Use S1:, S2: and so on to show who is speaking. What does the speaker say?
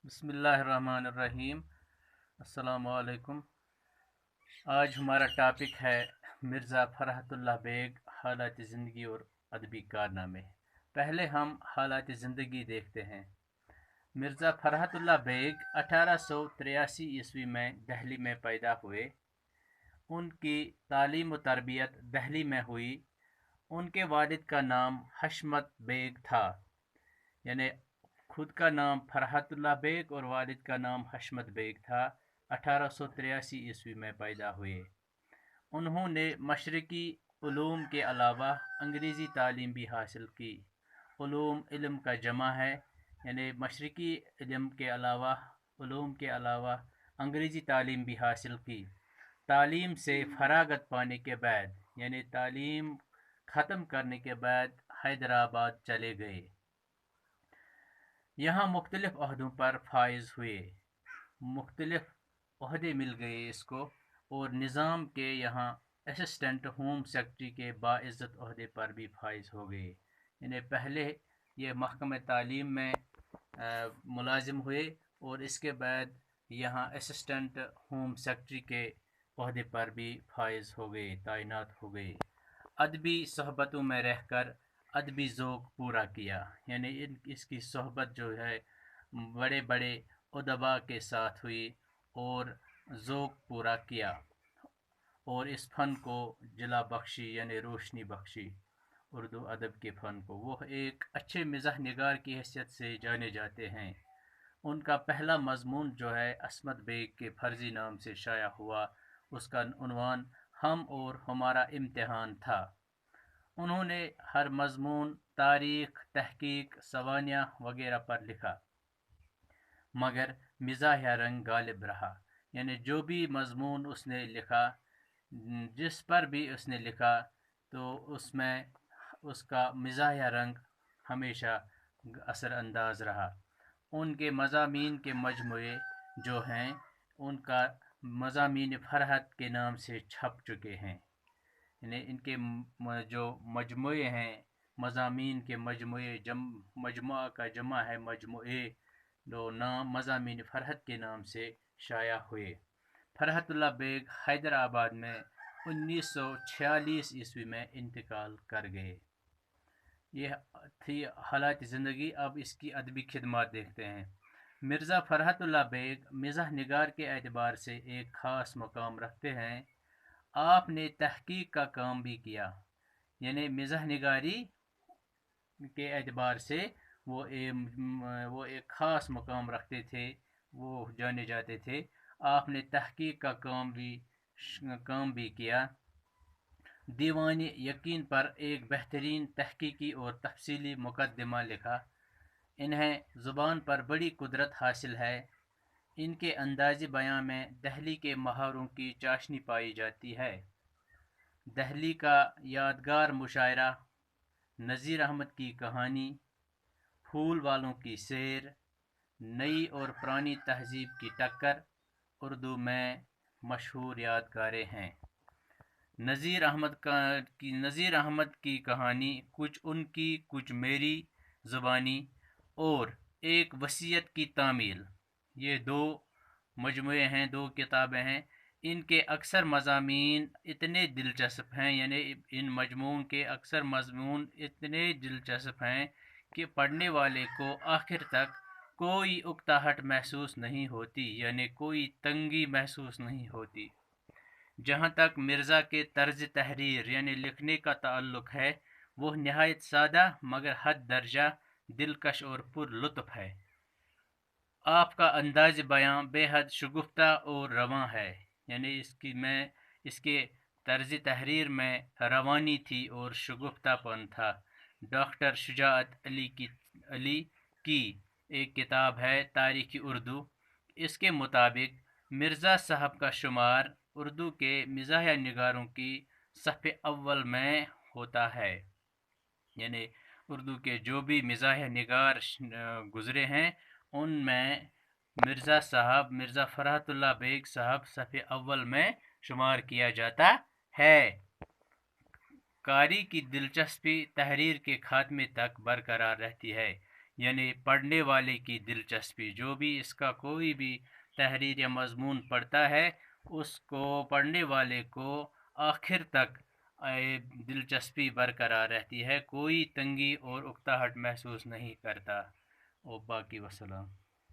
S1: बिस्मिल्लाहिर्रहमानिर्रहीम। अस्सलाम वालेकुम। आज हमारा टॉपिक है मिर्ज़ा फ़रहतुल्लाह बेग, हालात ज़िंदगी और अदबी कारनामे। पहले हम हालात ज़िंदगी देखते हैं। मिर्ज़ा फ़रहतुल्लाह बेग 1883 ईस्वी में दिल्ली में पैदा हुए। उनकी तालीम व तरबियत दिल्ली में हुई। उनके वालिद का नाम हशमत बेग था, यानी खुद का नाम फरहतुल्लाह बेग और वालिद का नाम हशमत बेग था। 1883 ईस्वी में पैदा हुए। उन्होंने मशरकी उलूम के अलावा अंग्रेज़ी तालीम भी हासिल की। उलूम इल्म का जमा है, यानी मशरकी इल्म के अलावा उलूम के अलावा अंग्रेज़ी तालीम भी हासिल की। तालीम से फरागत पाने के बाद, यानी तालीम ख़त्म करने के बाद हैदराबाद चले गए। यहाँ मुख्तलिफ अहदों पर फाइज हुए, मुख्तलिफ अहदे मिल गए इसको, और निज़ाम के यहाँ असिस्टेंट होम सेक्रेटरी के बाइज़्ज़त अहदे पर भी फाइज हो गए। यानी पहले ये महकमे तालीम में मुलाजिम हुए और इसके बाद यहाँ असिस्टेंट होम सेक्रेटरी के अहदे पर भी फाइज हो गए, तैनात हो गए। अदबी सोहबतों में रहकर अदबी ज़ौक़ पूरा किया, यानी इसकी सोहबत जो है बड़े बड़े उदबा के साथ हुई और ज़ौक़ पूरा किया और इस फ़न को जला बख्शी, यानी रोशनी बख्शी उर्दू अदब के फ़न को। वो एक अच्छे मिज़ाह निगार की हैसियत से जाने जाते हैं। उनका पहला मज़मून जो है अस्मत बेग के फ़र्ज़ी नाम से शाया हुआ, उसका उन्वान हम और हमारा इम्तिहान था। उन्होंने हर मज़मून तारीख़, तहक़ीक़, सवानिया वगैरह पर लिखा, मगर मिज़ाहिया रंग गालिब रहा। यानी जो भी मज़मून उसने लिखा, जिस पर भी उसने लिखा, तो उसमें उसका मिज़ाहिया रंग हमेशा असर अंदाज रहा। उनके मज़ामीन के मजमूए जो हैं, उनका मज़ामीन फ़रहत के नाम से छप चुके हैं। यानी इनके जो मजमूए हैं, मज़ामीन के मजमूए, मजमुआ का जमा है मजमूए, जो नाम मज़ामीन फ़रहत के नाम से शाया हुए। फ़रहतुल्लाह बेग हैदराबाद में 1946 ईस्वी में इंतकाल कर गए। ये थी हालात ज़िंदगी। अब इसकी अदबी खिदमत देखते हैं। मिर्ज़ा फ़रहतुल्लाह बेग मिज़ाह निगार के एतबार से एक ख़ास मकाम रखते हैं। आपने तहक़ीक़ का काम भी किया, यानी मिज़ाह निगारी के एतबार से वो एक ख़ास मकाम रखते थे, वो जाने जाते थे। आपने तहक़ीक़ का काम भी किया। दीवान यकीन पर एक बेहतरीन तहक़ीक़ी और तफ़सीली मुक़द्दमा लिखा। इन्हें ज़ुबान पर बड़ी कुदरत हासिल है। इनके अंदाज़े बयां में दहली के महावरों की चाशनी पाई जाती है। दहली का यादगार मुशायरा, नज़ीर अहमद की कहानी, फूल वालों की सैर, नई और पुरानी तहज़ीब की टक्कर उर्दू में मशहूर यादगारें हैं। नज़ीर अहमद की कहानी, कुछ उनकी कुछ मेरी ज़ुबानी, और एक वसीयत की तामील, ये दो मजमुए हैं, दो किताबें हैं। इनके अक्सर मज़ामीन इतने दिलचस्प हैं, यानी इन मजमून के अक्सर मज़मून इतने दिलचस्प हैं कि पढ़ने वाले को आखिर तक कोई उकताहट महसूस नहीं होती, यानी कोई तंगी महसूस नहीं होती। जहाँ तक मिर्ज़ा के तर्ज तहरीर यानी लिखने का ताल्लुक़ है, वो नहायत सादा मगर हद दर्जा दिलकश और पुरलुत्फ़ है। आपका अंदाज बयां बेहद शगुफ्ता और रवां है, यानी इसके तर्ज तहरीर में रवानी थी और शगुफ्तापन था। डॉक्टर शुजाअत अली की एक किताब है तारीख़ उर्दू, इसके मुताबिक मिर्ज़ा साहब का शुमार उर्दू के मिज़ाहिया निगारों की सफ़े अव्वल में होता है। यानी उर्दू के जो भी मिज़ाहिया निगार गुज़रे हैं, उनमें मिर्ज़ा फ़रहतुल्लाह बेग साहब सफ़े अव्वल में शुमार किया जाता है। कारी की दिलचस्पी तहरीर के खात्मे तक बरकरार रहती है। یعنی پڑھنے والے کی دلچسپی، جو بھی اس کا کوئی بھی تحریر یا مضمون پڑھتا ہے اس کو پڑھنے والے کو آخر تک دلچسپی برقرار رہتی ہے، کوئی تنگی اور اکتاہٹ محسوس نہیں کرتا۔ اور باقی وسلام۔